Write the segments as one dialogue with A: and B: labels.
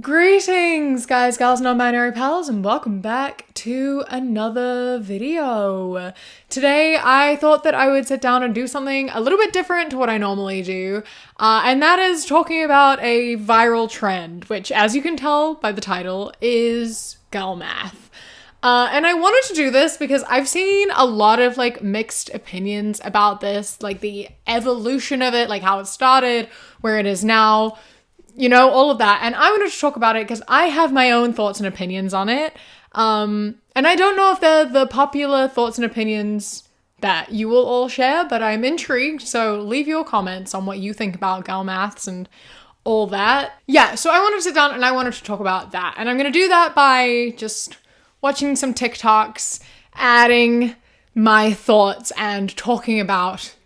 A: Greetings, guys, gals, non-binary pals, and welcome back to another video. Today, I thought that I would sit down and do something a little bit different to what I normally do, and that is talking about a viral trend, which, as you can tell by the title, is girl math. And I wanted to do this because I've seen a lot of mixed opinions about this, like the evolution of it, like how it started, where it is now, you know, all of that. And I wanted to talk about it because I have my own thoughts and opinions on it. And I don't know if they're the popular thoughts and opinions that you will all share, but I'm intrigued. So leave your comments on what you think about girl maths and all that. Yeah, so I wanted to sit down and I wanted to talk about that. And I'm going to do that by just watching some TikToks, adding my thoughts and talking about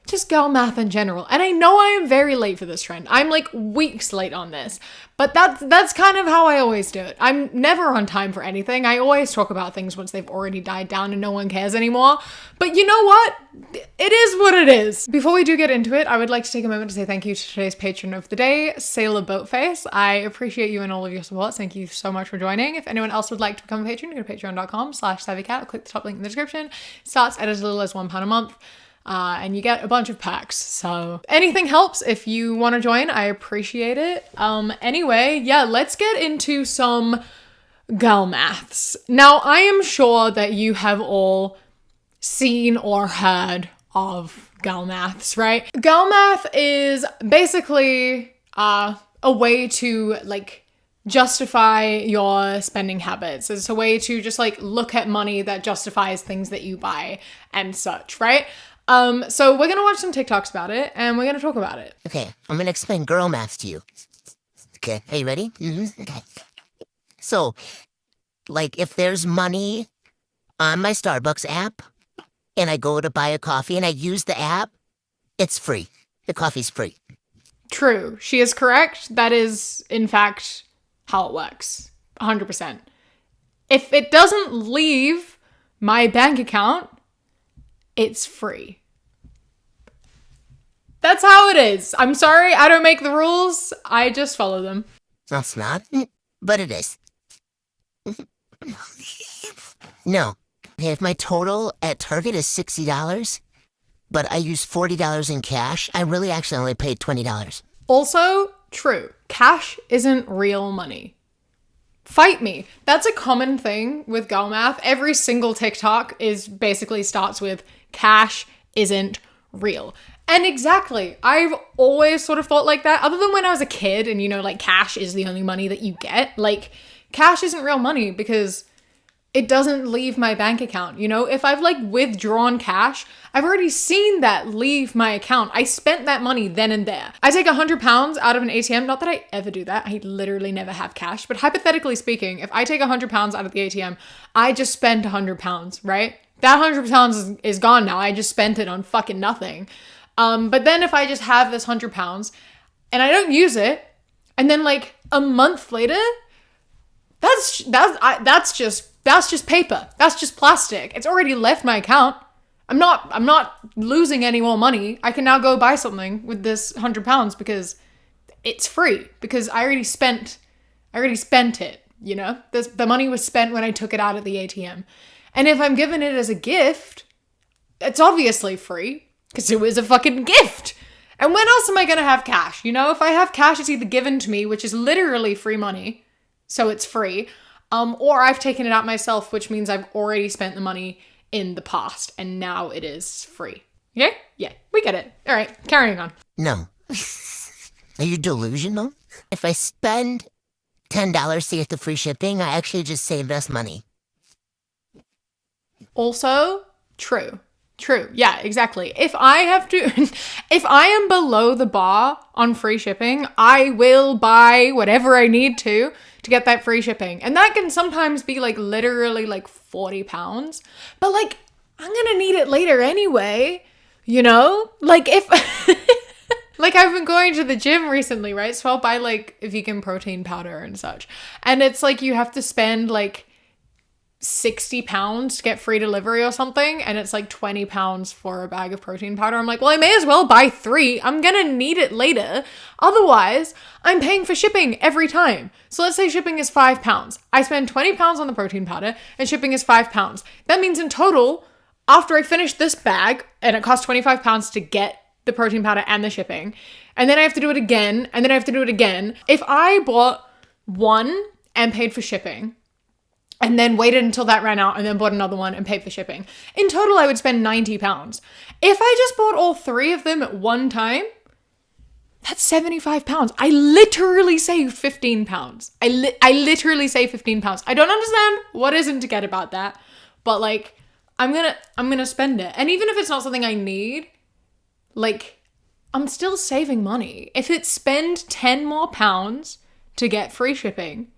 A: just girl math in general. And I know I am very late for this trend. I'm like weeks late on this, but that's kind of how I always do it. I'm never on time for anything. I always talk about things once they've already died down and no one cares anymore. But you know what? It is what it is. Before we do get into it, I would like to take a moment to say thank you to today's patron of the day, Sailor Boatface. I appreciate you and all of your support. Thank you so much for joining. If anyone else would like to become a patron, go to patreon.com/savvycat. Click the top link in the description. It starts at as little as £1 a month. And you get a bunch of packs. So anything helps if you want to join. I appreciate it. Anyway, yeah, let's get into some girl maths. Now, I am sure that you have all seen or heard of girl maths, right? Girl math is basically a way to justify your spending habits. It's a way to just look at money that justifies things that you buy and such, right? So we're gonna watch some TikToks about it, and we're gonna talk about it.
B: Okay, I'm gonna explain girl math to you. Okay, are you ready? Mm-hmm. Okay. So, if there's money on my Starbucks app, and I go to buy a coffee and I use the app, it's free. The coffee's free.
A: True. She is correct. That is, in fact, how it works. 100%. If it doesn't leave my bank account, it's free. That's how it is. I'm sorry, I don't make the rules. I just follow them.
B: That's not, but it is. No. If my total at Target is $60, but I use $40 in cash, I really actually only paid $20.
A: Also, true. Cash isn't real money. Fight me. That's a common thing with girl math. Every single TikTok basically starts with cash isn't real. And exactly, I've always sort of thought like that, other than when I was a kid and, cash is the only money that you get. Cash isn't real money because it doesn't leave my bank account. If I've withdrawn cash, I've already seen that leave my account. I spent that money then and there. I take £100 out of an ATM. Not that I ever do that. I literally never have cash. But hypothetically speaking, if I take £100 out of the ATM, I just spent £100, right? That £100 is gone now. I just spent it on fucking nothing. But then if I just have this £100 and I don't use it, and then a month later, that's just paper. That's just plastic. It's already left my account. I'm not losing any more money. I can now go buy something with this £100 because it's free, because I already spent it, the money was spent when I took it out of the ATM. And if I'm giving it as a gift, it's obviously free because it was a fucking gift. And when else am I going to have cash? If I have cash, it's either given to me, which is literally free money, so it's free, or I've taken it out myself, which means I've already spent the money in the past and now it is free. Yeah? Yeah, we get it. All right, carrying on.
B: No. Are you delusional? If I spend $10 to get the free shipping, I actually just saved us money.
A: Also, true. Yeah, exactly. If I am below the bar on free shipping, I will buy whatever I need to get that free shipping. And that can sometimes be literally £40. But I'm gonna need it later anyway, if I've been going to the gym recently, right? So I'll buy vegan protein powder and such. And it's you have to spend £60 to get free delivery or something, and it's like £20 for a bag of protein powder. I'm like, well, I may as well buy 3. I'm gonna need it later. Otherwise, I'm paying for shipping every time. So let's say shipping is £5. I spend £20 on the protein powder and shipping is £5. That means in total, after I finish this bag, and it costs £25 to get the protein powder and the shipping, and then I have to do it again, and then I have to do it again. If I bought one and paid for shipping, and then waited until that ran out and then bought another one and paid for shipping, in total I would spend £90. If I just bought all 3 of them at one time, that's £75. I literally saved £15. I literally saved £15. I don't understand what isn't to get about that, but like, I'm gonna spend it. And even if it's not something I need, like, I'm still saving money. If it's spend 10 more pounds to get free shipping,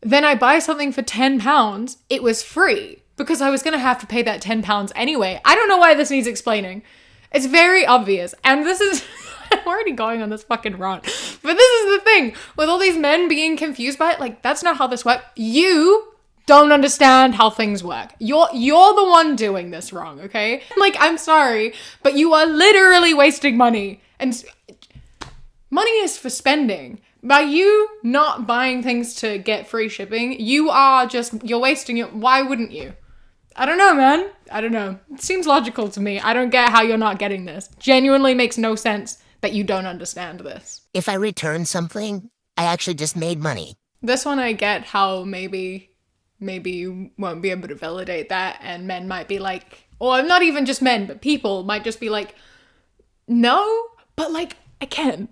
A: then I buy something for £10, it was free because I was going to have to pay that £10 anyway. I don't know why this needs explaining. It's very obvious. And this is, I'm already going on this fucking rant. But this is the thing with all these men being confused by it. Like, that's not how this works. You don't understand how things work. You're the one doing this wrong, okay? Like, I'm sorry, but you are literally wasting money. And money is for spending. By you not buying things to get free shipping, you're wasting it. Why wouldn't you? I don't know, man. I don't know. It seems logical to me. I don't get how you're not getting this. Genuinely makes no sense that you don't understand this.
B: If I return something, I actually just made money.
A: This one I get how maybe you won't be able to validate that, and men might be like, or not even just men, but people might just be like, no, but like, I can.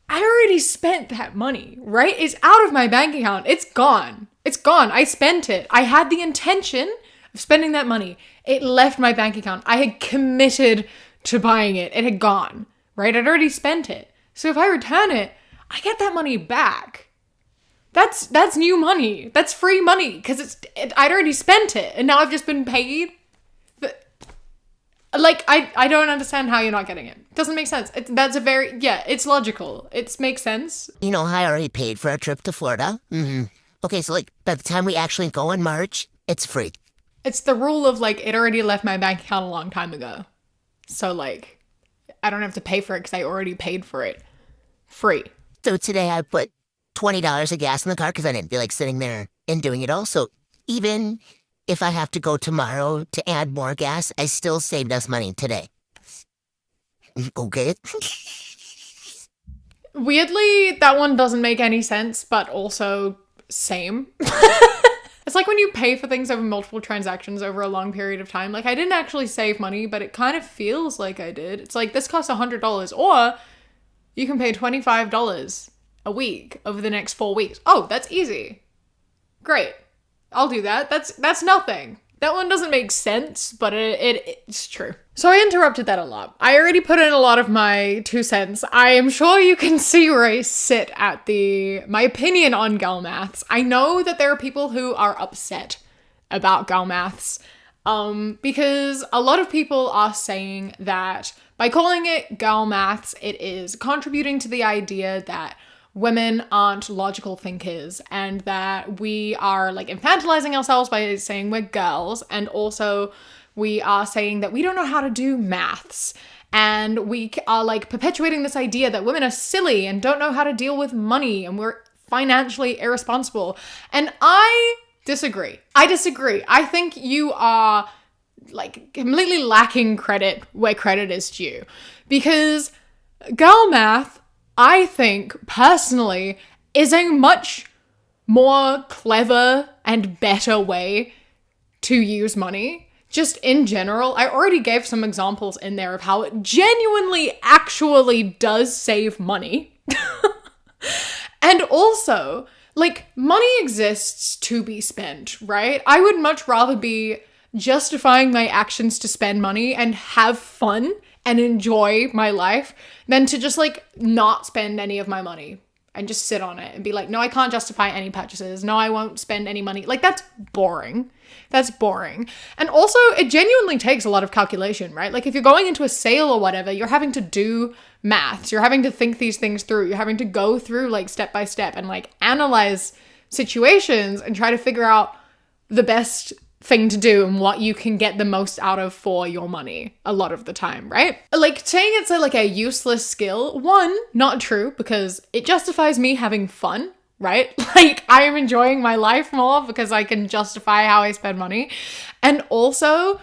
A: I already spent that money, right? It's out of my bank account. It's gone. It's gone. I spent it. I had the intention of spending that money. It left my bank account. I had committed to buying it. It had gone, right? I'd already spent it. So if I return it, I get that money back. That's new money. That's free money because I'd already spent it and now I've just been paid. Like, I don't understand how you're not getting it. Doesn't make sense. It's logical. It makes sense.
B: You know, I already paid for a trip to Florida. Okay, so like, by the time we actually go in March, it's free.
A: It's the rule of like, it already left my bank account a long time ago. So like, I don't have to pay for it because I already paid for it. Free.
B: So today I put $20 of gas in the car because I didn't feel like sitting there and doing it all. So even if I have to go tomorrow to add more gas, I still saved us money today. Okay.
A: Weirdly, that one doesn't make any sense, but also same. It's like when you pay for things over multiple transactions over a long period of time. Like, I didn't actually save money, but it kind of feels like I did. It's like, this costs $100, or you can pay $25 a week over the next 4 weeks. Oh, that's easy. Great. I'll do that. That's nothing. That one doesn't make sense, but it's true. So I interrupted that a lot. I already put in a lot of my 2 cents. I am sure you can see where I sit at my opinion on gal maths. I know that there are people who are upset about gal maths, because a lot of people are saying that by calling it gal maths, it is contributing to the idea that women aren't logical thinkers and that we are like infantilizing ourselves by saying we're girls, and also we are saying that we don't know how to do maths, and we are like perpetuating this idea that women are silly and don't know how to deal with money and we're financially irresponsible. And I disagree. I think you are like completely lacking credit where credit is due, because girl math, I think, personally, is a much more clever and better way to use money. Just in general, I already gave some examples in there of how it genuinely actually does save money. And also, like, money exists to be spent, right? I would much rather be justifying my actions to spend money and have fun and enjoy my life than to just like not spend any of my money and just sit on it and be like, no, I can't justify any purchases. No, I won't spend any money. Like, that's boring. That's boring. And also, it genuinely takes a lot of calculation, right? Like, if you're going into a sale or whatever, you're having to do maths. You're having to think these things through. You're having to go through like step by step and like analyze situations and try to figure out the best thing to do and what you can get the most out of for your money a lot of the time, right? Like saying it's like a useless skill, one, not true, because it justifies me having fun, right? Like I am enjoying my life more because I can justify how I spend money. And also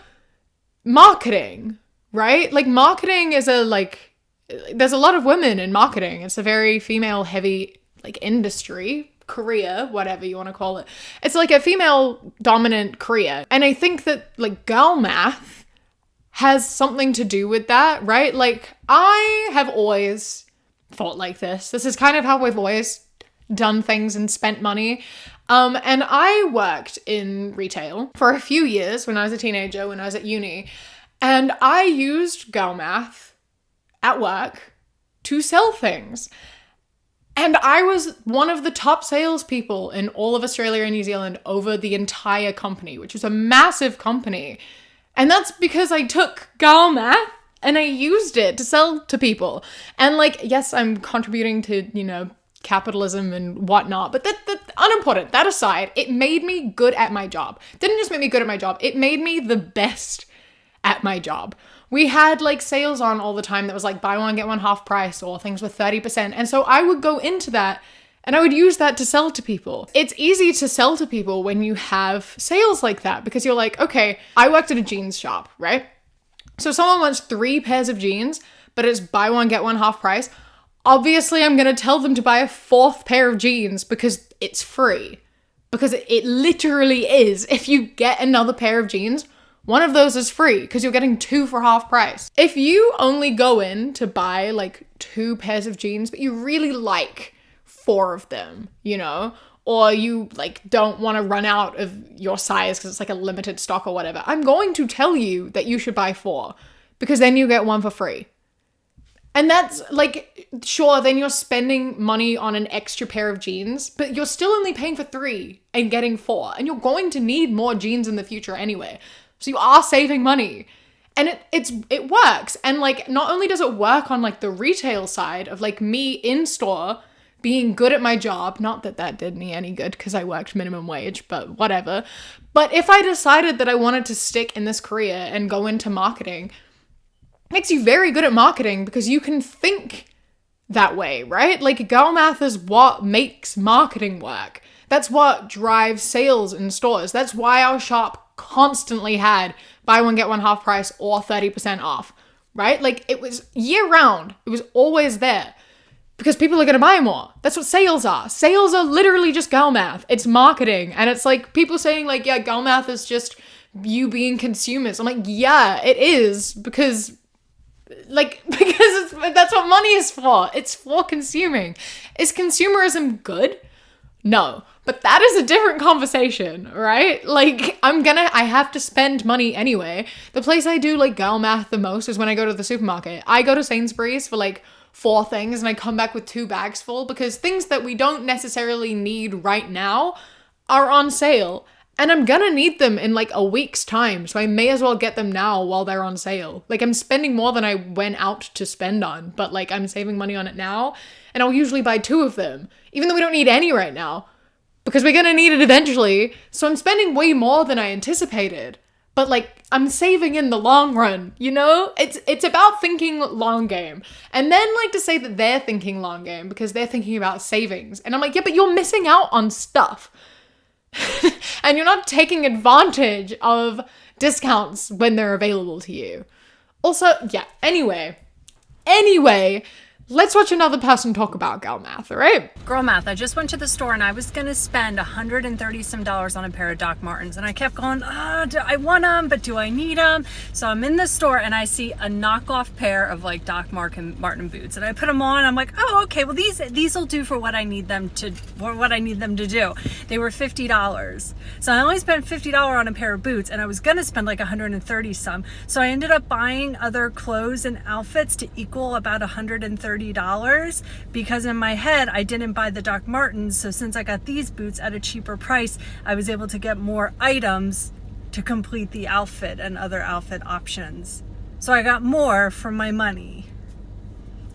A: marketing, right? Like marketing is there's a lot of women in marketing. It's a very female heavy like industry, career, whatever you want to call it. It's like a female dominant career. And I think that like girl math has something to do with that, right? Like I have always thought like this. This is kind of how we've always done things and spent money. And I worked in retail for a few years when I was a teenager, when I was at uni, and I used girl math at work to sell things. And I was one of the top salespeople in all of Australia and New Zealand over the entire company, which was a massive company. And that's because I took girl math and I used it to sell to people. And like, yes, I'm contributing to, you know, capitalism and whatnot, but that's unimportant. That aside, it made me good at my job. Didn't just make me good at my job, it made me the best at my job. We had like sales on all the time that was like buy one, get one half price, or things with 30%. And so I would go into that and I would use that to sell to people. It's easy to sell to people when you have sales like that because you're like, okay, I worked at a jeans shop, right? So someone wants 3 pairs of jeans, but it's buy one, get one half price. Obviously, I'm going to tell them to buy a 4th pair of jeans because it's free. Because it literally is. If you get another pair of jeans, one of those is free because you're getting 2 for half price. If you only go in to buy like 2 pairs of jeans, but you really like 4 of them, you know, or you like don't want to run out of your size because it's like a limited stock or whatever, I'm going to tell you that you should buy 4 because then you get 1 for free. And that's like, sure, then you're spending money on an extra pair of jeans, but you're still only paying for 3 and getting 4. And you're going to need more jeans in the future anyway. So you are saving money. And it works. And like, not only does it work on like the retail side of like me in store being good at my job, not that that did me any good because I worked minimum wage, but whatever. But if I decided that I wanted to stick in this career and go into marketing, makes you very good at marketing because you can think that way, right? Like girl math is what makes marketing work. That's what drives sales in stores. That's why our shop constantly had buy one, get one half price or 30% off, right? Like it was year round. It was always there because people are going to buy more. That's what sales are. Sales are literally just girl math. It's marketing. And it's like people saying like, yeah, girl math is just you being consumers. I'm like, yeah, it is because that's what money is for. It's for consuming. Is consumerism good? No, but that is a different conversation, right? Like I have to spend money anyway. The place I do like girl math the most is when I go to the supermarket. I go to Sainsbury's for like 4 things and I come back with 2 bags full because things that we don't necessarily need right now are on sale. And I'm gonna need them in like a week's time. So I may as well get them now while they're on sale. Like I'm spending more than I went out to spend on, but like I'm saving money on it now. And I'll usually buy 2 of them, even though we don't need any right now because we're gonna need it eventually. So I'm spending way more than I anticipated, but like I'm saving in the long run, you know? It's about thinking long game. And then like to say that they're thinking long game because they're thinking about savings. And I'm like, yeah, but you're missing out on stuff. And you're not taking advantage of discounts when they're available to you. Also, yeah, anyway, let's watch another person talk about girl math, all right?
C: Girl math, I just went to the store and I was gonna spend $130 some on a pair of Doc Martens, and I kept going, do I want them, but do I need them? So I'm in the store and I see a knockoff pair of like Doc Marten boots, and I put them on. I'm like, oh, okay, well these will do for what I need them to do. They were $50, so I only spent $50 on a pair of boots, and I was gonna spend like 130 some. So I ended up buying other clothes and outfits to equal about $130 because in my head I didn't buy the Doc Martens, so since I got these boots at a cheaper price, I was able to get more items to complete the outfit and other outfit options. So I got more for my money.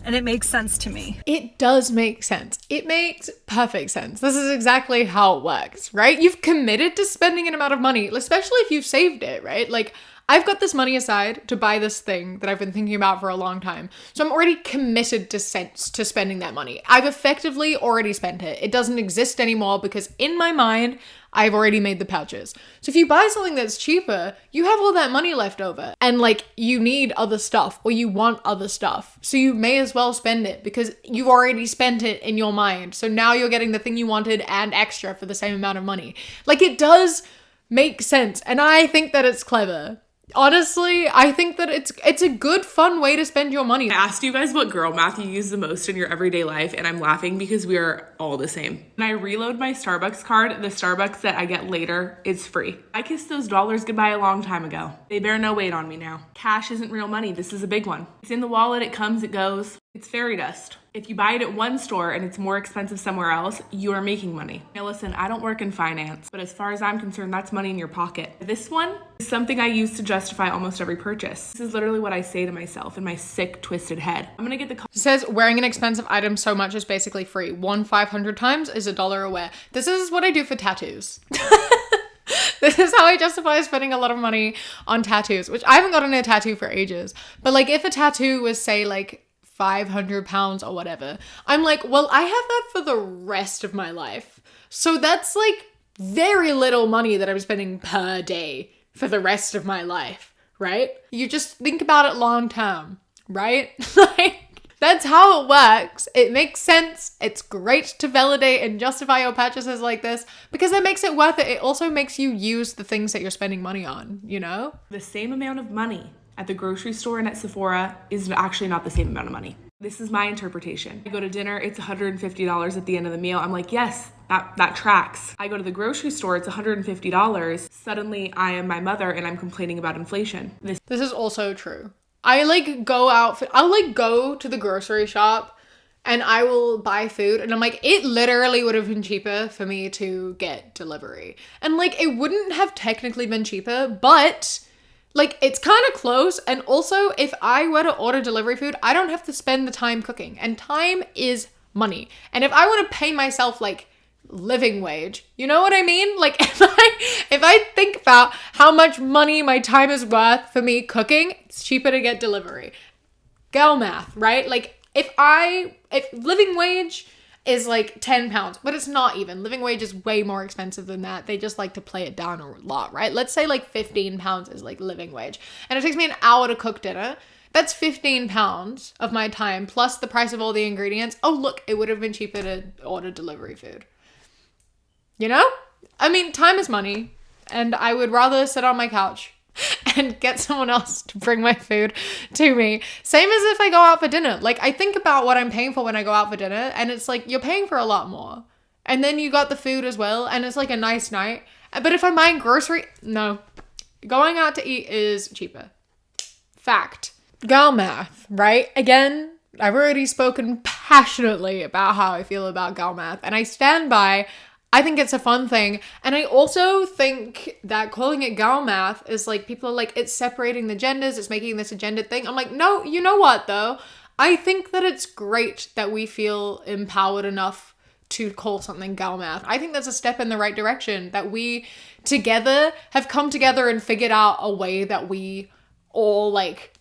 C: and it makes sense to me.
A: It does make sense. It makes perfect sense. This is exactly how it works, right? You've committed to spending an amount of money, especially if you've saved it, right? Like, I've got this money aside to buy this thing that I've been thinking about for a long time. So I'm already committed to spending that money. I've effectively already spent it. It doesn't exist anymore because in my mind, I've already made the pouches. So if you buy something that's cheaper, you have all that money left over and like you need other stuff or you want other stuff. So you may as well spend it because you've already spent it in your mind. So now you're getting the thing you wanted and extra for the same amount of money. Like, it does make sense. And I think that it's clever. Honestly, I think that it's a good, fun way to spend your money.
D: I asked you guys what girl math you use the most in your everyday life, and I'm laughing because we are all the same. When I reload my Starbucks card, the Starbucks that I get later is free. I kissed those dollars goodbye a long time ago. They bear no weight on me now. Cash isn't real money. This is a big one. It's in the wallet. It comes, it goes. It's fairy dust. If you buy it at one store and it's more expensive somewhere else, you are making money. Now listen, I don't work in finance, but as far as I'm concerned, that's money in your pocket. This one is something I use to justify almost every purchase. This is literally what I say to myself in my sick, twisted head. I'm gonna get the...
A: It says wearing an expensive item so much is basically free. 500 times is $1 a wear. This is what I do for tattoos. This is how I justify spending a lot of money on tattoos, which I haven't gotten a tattoo for ages. But like if a tattoo was say like 500 pounds or whatever, I'm like, well, I have that for the rest of my life. So that's like very little money that I'm spending per day for the rest of my life, right? You just think about it long term, right? Like, that's how it works. It makes sense. It's great to validate and justify your purchases like this because it makes it worth it. It also makes you use the things that you're spending money on, you know?
D: The same amount of money at the grocery store and at Sephora is actually not the same amount of money. This is my interpretation. I go to dinner, it's $150 at the end of the meal. I'm like, yes, that tracks. I go to the grocery store, it's $150. Suddenly I am my mother and I'm complaining about inflation. This
A: is also true. I'll go to the grocery shop and I will buy food and I'm like, it literally would have been cheaper for me to get delivery. And like, it wouldn't have technically been cheaper, but like, it's kind of close. And also, if I were to order delivery food, I don't have to spend the time cooking. And time is money. And if I want to pay myself, like, living wage, you know what I mean? Like, if I think about how much money my time is worth for me cooking, it's cheaper to get delivery. Girl math, right? Like, if living wage is like 10 pounds, but it's not even. Living wage is way more expensive than that. They just like to play it down a lot, right? Let's say like 15 pounds is like living wage. And it takes me an hour to cook dinner. That's 15 pounds of my time plus the price of all the ingredients. Oh, look, it would have been cheaper to order delivery food. You know? I mean, time is money. And I would rather sit on my couch and get someone else to bring my food to me. Same as if I go out for dinner. Like, I think about what I'm paying for when I go out for dinner, and it's like, you're paying for a lot more. And then you got the food as well, and it's like a nice night. But if I'm buying no. Going out to eat is cheaper. Fact. Girl math, right? Again, I've already spoken passionately about how I feel about girl math, and I stand by. I think it's a fun thing. And I also think that calling it girl math is like, people are like, it's separating the genders, it's making this a gender thing. I'm like, no, you know what though? I think that it's great that we feel empowered enough to call something girl math. I think that's a step in the right direction, that we together have come together and figured out a way that we all like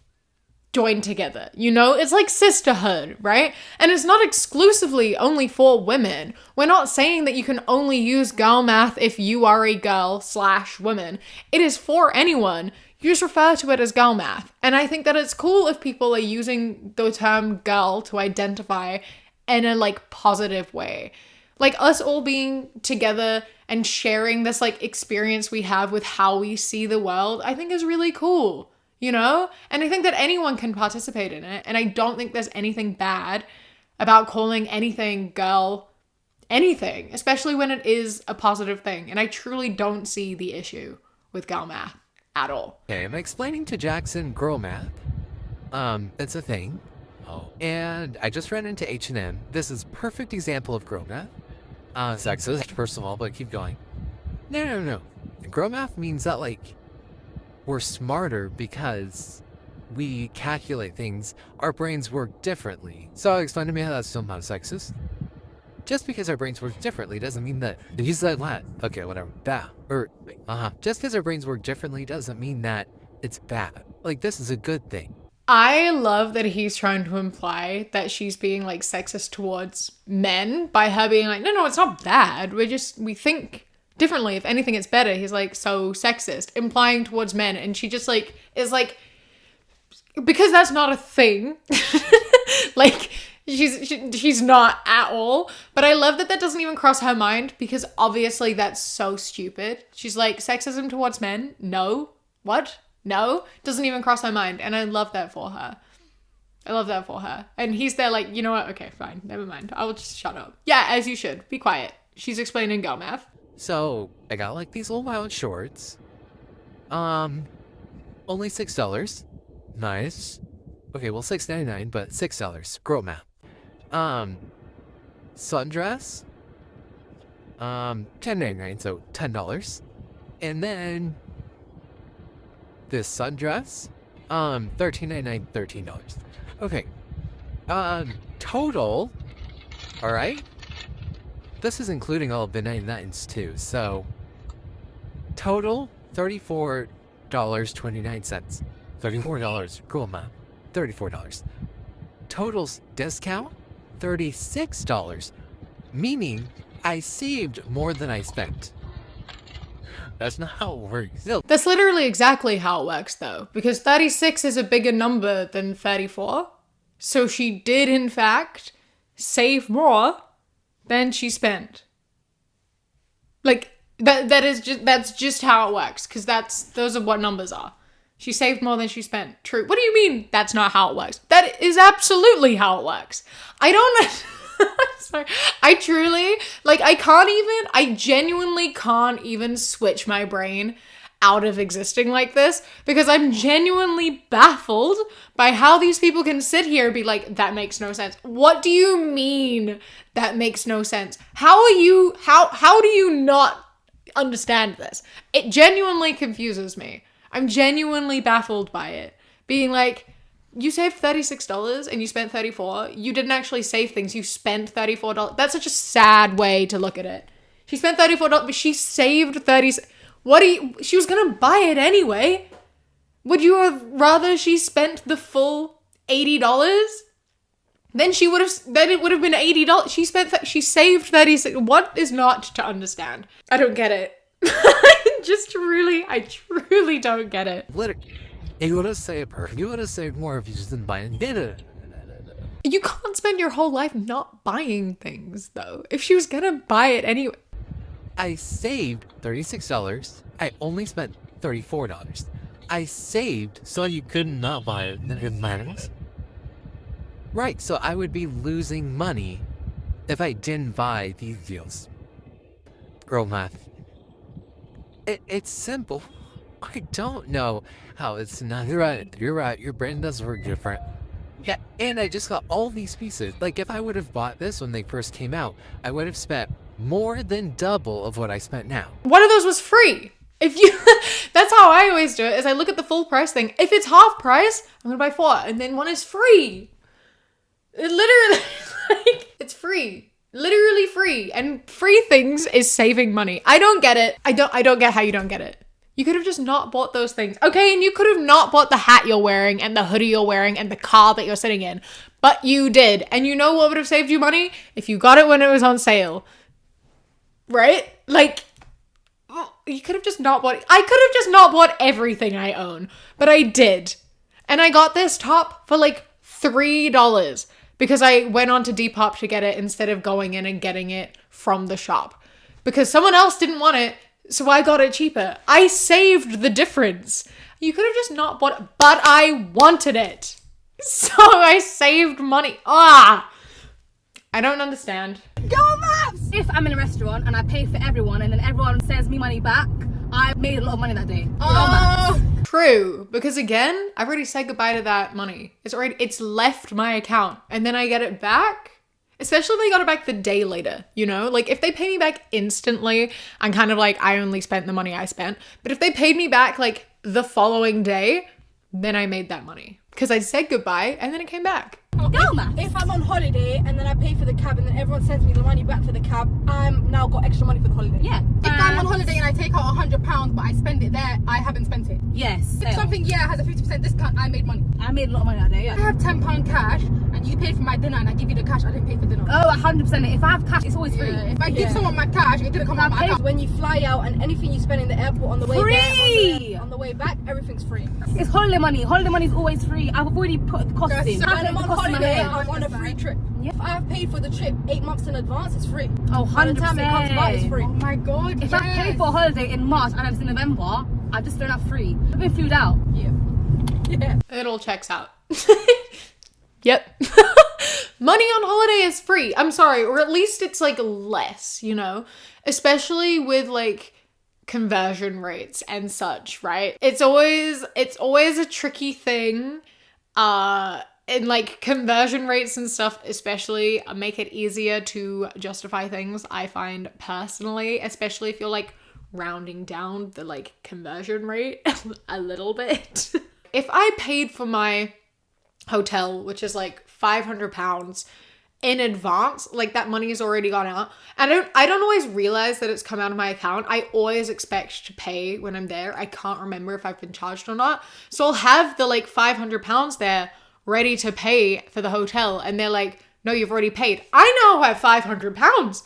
A: join together, you know? It's like sisterhood, right? And it's not exclusively only for women. We're not saying that you can only use girl math if you are a girl/woman. It is for anyone. You just refer to it as girl math. And I think that it's cool if people are using the term girl to identify in a like positive way. Like us all being together and sharing this like experience we have with how we see the world, I think is really cool. You know? And I think that anyone can participate in it. And I don't think there's anything bad about calling anything girl anything, especially when it is a positive thing. And I truly don't see the issue with girl math at all.
E: Okay, I'm explaining to Jackson girl math. It's a thing. Oh. And I just ran into H&M. This is a perfect example of girl math. Sexist, first of all, but keep going. No. Girl math means that, like, we're smarter because we calculate things, our brains work differently. So explain to me how that's still not sexist. Just because our brains work differently doesn't mean that you said what? Okay, whatever. Bad. Or just because our brains work differently doesn't mean that it's bad. Like, this is a good thing.
A: I love that he's trying to imply that she's being like sexist towards men by her being like, no, it's not bad. We think differently. If anything, it's better. He's like, so sexist, implying towards men. And she just like, is like, because that's not a thing. Like, she's not at all. But I love that doesn't even cross her mind, because obviously that's so stupid. She's like, sexism towards men? No. What? No, doesn't even cross her mind. And I love that for her. And he's there like, you know what? Okay, fine. Never mind. I will just shut up. Yeah, as you should. Be quiet. She's explaining girl math.
E: So I got like these little wild shorts. Only $6. Nice. Okay, well $6.99, but $6. Girl math. Sundress. $10.99, so $10. And then this sundress, $13.99, $13. Okay. Total, all right? This is including all of the 99s too, so total $34.29. $34, cool amount. $34. Total's discount, $36. Meaning I saved more than I spent. That's not how it works. No.
A: That's literally exactly how it works though, because 36 is a bigger number than 34. So she did in fact save more than she spent. Like that's just how it works, because those are what numbers are. She saved more than she spent. True. What do you mean that's not how it works? That is absolutely how it works. I don't sorry. I truly, like, I genuinely can't even switch my brain out of existing like this, because I'm genuinely baffled by how these people can sit here and be like, that makes no sense. What do you mean that makes no sense? How do you not understand this? It genuinely confuses me. I'm genuinely baffled by it. Being like, you saved $36 and you spent $34. You didn't actually save things. You spent $34. That's such a sad way to look at it. She spent $34, but she saved $30. She was gonna buy it anyway. Would you have rather she spent the full $80? Then it would have been $80. She saved $36. What is not to understand? I don't get it. I truly don't get it.
E: Literally, you would have saved more if you just didn't buy it.
A: You can't spend your whole life not buying things, though. If she was gonna buy it anyway.
E: I saved $36. I only spent $34. I saved so you could not buy it. Then it matters. Right, so I would be losing money if I didn't buy these deals. Girl math. It's simple. I don't know how it's not. You're right. Your brain does work different. Yeah, and I just got all these pieces. Like, if I would have bought this when they first came out, I would have spent more than double of what I spent now.
A: One of those was free. That's how I always do it, is I look at the full price thing. If it's half price, I'm gonna buy 4, and then one is free. It literally, like, it's free. Literally free. And free things is saving money. I don't get it. I don't get how you don't get it. You could have just not bought those things. Okay, and you could have not bought the hat you're wearing and the hoodie you're wearing and the car that you're sitting in. But you did. And you know what would have saved you money? If you got it when it was on sale. Right? Like, you could have just not bought... I could have just not bought everything I own. But I did. And I got this top for like $3 because I went on to Depop to get it instead of going in and getting it from the shop. Because someone else didn't want it, so I got it cheaper. I saved the difference. You could have just not bought it, but I wanted it. So I saved money. I don't understand.
F: Go maths! If I'm in a restaurant and I pay for everyone and then everyone sends me money back, I made a lot of money that day.
A: True, because again, I've already said goodbye to that money. It's left my account, and then I get it back. Especially if they got it back the day later, you know? Like, if they pay me back instantly, I'm kind of like, I only spent the money I spent. But if they paid me back, like, the following day, then I made that money, because I said goodbye and then it came back.
F: Girl math.
G: If I'm on holiday and then I pay for the cab and then everyone sends me the money back for the cab, I'm now got extra money for the holiday.
F: Yeah.
G: If I'm on holiday and I take out £100 but I spend it there, I haven't spent it.
F: Yes.
G: If something has a 50% discount, I made money.
F: I made a lot of money that day,
G: I
F: yeah.
G: have £10 cash and you paid for my dinner and I give you the cash, I didn't pay for dinner.
F: Oh, 100%. If I have cash, it's always free.
G: If I give someone my cash, it didn't come out of my account. When you fly out and anything you spend in the airport on the way
F: Free!
G: there, on the way back, everything's free.
F: It's holiday money. Holiday money is always free. I've already put the cost in.
G: When I'm on
F: The cost in my
G: holiday,
F: head.
G: I'm on a free trip.
F: Yeah.
G: If I've paid for the trip 8 months in advance, it's free.
F: Oh,
G: By the time it comes by, it's
F: 100%.
G: free. Oh my god,
F: If I paid for a holiday in March and it's in November, I just don't have free. I've been flued out.
G: Yeah.
A: It all checks out. Yep. Money on holiday is free. I'm sorry, or at least it's like less, you know, especially with like conversion rates and such, right? It's always a tricky thing. And like conversion rates and stuff especially make it easier to justify things, I find personally, especially if you're like rounding down the like conversion rate a little bit. If I paid for my hotel, which is like £500 in advance, like that money has already gone out, and I don't always realize that it's come out of my account. I always expect to pay when I'm there. I can't remember if I've been charged or not, so I'll have the like £500 there ready to pay for the hotel, and they're like, no, you've already paid. I now have £500,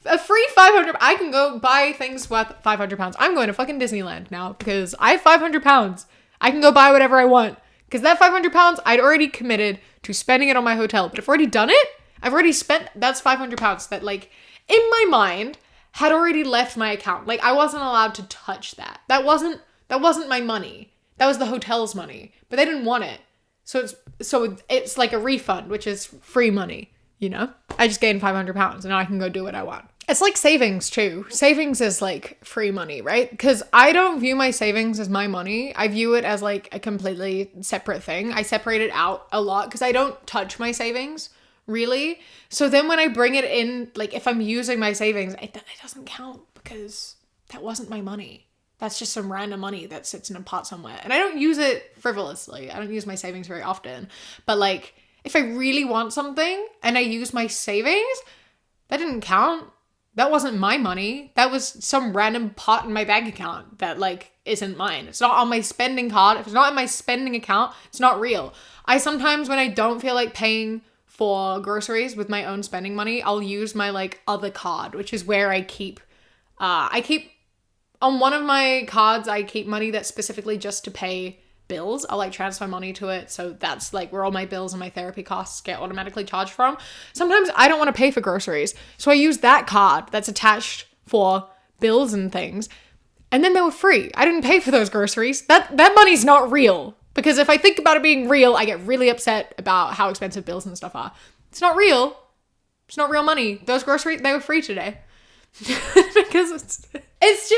A: a free 500. I can go buy things worth £500. I'm going to fucking Disneyland now because I have £500. I can go buy whatever I want because that £500 I'd already committed to spending it on my hotel, but I've already done it. I've already spent, that's £500 that like in my mind had already left my account. Like I wasn't allowed to touch that. That wasn't my money. That was the hotel's money, but they didn't want it. So it's like a refund, which is free money, you know? I just gained £500 and now I can go do what I want. It's like savings too. Savings is like free money, right? Because I don't view my savings as my money. I view it as like a completely separate thing. I separate it out a lot because I don't touch my savings really. So then when I bring it in, like if I'm using my savings, it doesn't count because that wasn't my money. That's just some random money that sits in a pot somewhere. And I don't use it frivolously. I don't use my savings very often. But like, if I really want something and I use my savings, that didn't count. That wasn't my money. That was some random pot in my bank account that like isn't mine. It's not on my spending card. If it's not in my spending account, it's not real. I sometimes, when I don't feel like paying for groceries with my own spending money, I'll use my like other card, which is where I keep on one of my cards, I keep money that's specifically just to pay bills. I'll like transfer money to it. So that's like where all my bills and my therapy costs get automatically charged from. Sometimes I don't want to pay for groceries. So I use that card that's attached for bills and things. And then they were free. I didn't pay for those groceries. That money's not real. Because if I think about it being real, I get really upset about how expensive bills and stuff are. It's not real. It's not real money. Those groceries, they were free today. Because it's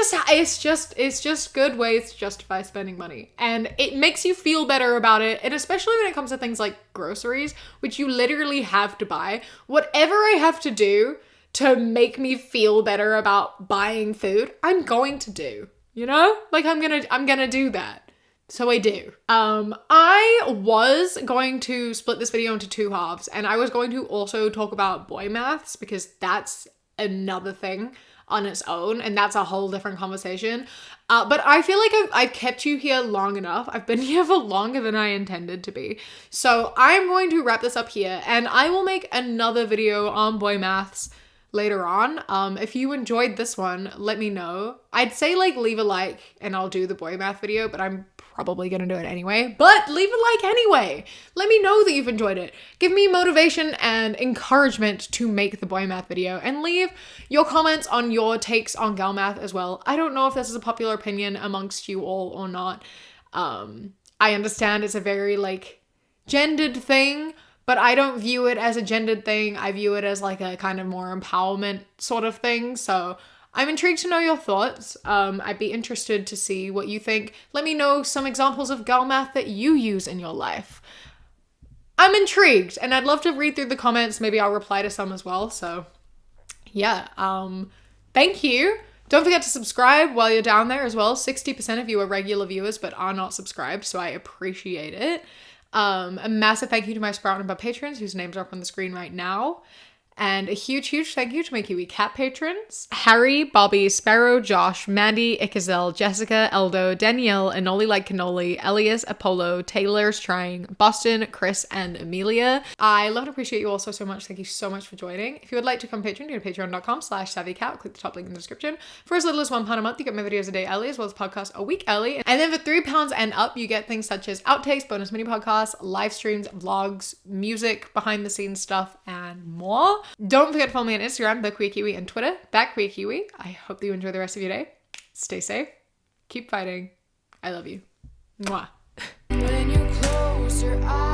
A: just good ways to justify spending money, and it makes you feel better about it. And especially when it comes to things like groceries, which you literally have to buy. Whatever I have to do to make me feel better about buying food, I'm going to do, you know, like I'm gonna do that. So I do. I was going to split this video into two halves, and I was going to also talk about boy maths because that's another thing on its own, and that's a whole different conversation. But I feel like I've kept you here long enough. I've been here for longer than I intended to be. So I'm going to wrap this up here, and I will make another video on boy maths later on. If you enjoyed this one, let me know. I'd say like leave a like and I'll do the boy math video, but I'm probably gonna do it anyway. But leave a like anyway. Let me know that you've enjoyed it. Give me motivation and encouragement to make the boy math video, and leave your comments on your takes on girl math as well. I don't know if this is a popular opinion amongst you all or not. I understand it's a very like gendered thing, but I don't view it as a gendered thing. I view it as like a kind of more empowerment sort of thing. So I'm intrigued to know your thoughts. I'd be interested to see what you think. Let me know some examples of girl math that you use in your life. I'm intrigued, and I'd love to read through the comments. Maybe I'll reply to some as well. So yeah, thank you. Don't forget to subscribe while you're down there as well. 60% of you are regular viewers but are not subscribed, so I appreciate it. A massive thank you to my Sprout and Bub patrons whose names are up on the screen right now. And a huge thank you to my Kiwi Cat patrons. Harry, Bobby, Sparrow, Josh, Mandy, Ikazel, Jessica, Eldo, Danielle, Anoli Like Cannoli, Elias, Apollo, Taylor's Trying, Boston, Chris, and Amelia. I love and appreciate you all so much. Thank you so much for joining. If you would like to become patron, go to patreon.com/savvycat. Click the top link in the description. For as little as £1 a month, you get my videos a day early, as well as podcasts a week early. And then for £3 and up, you get things such as outtakes, bonus mini podcasts, live streams, vlogs, music, behind the scenes stuff, and more. Don't forget to follow me on Instagram, The Queer Kiwi, and Twitter, Queer Kiwi. I hope that you enjoy the rest of your day. Stay safe. Keep fighting. I love you. Mwah.
H: When you close your eyes.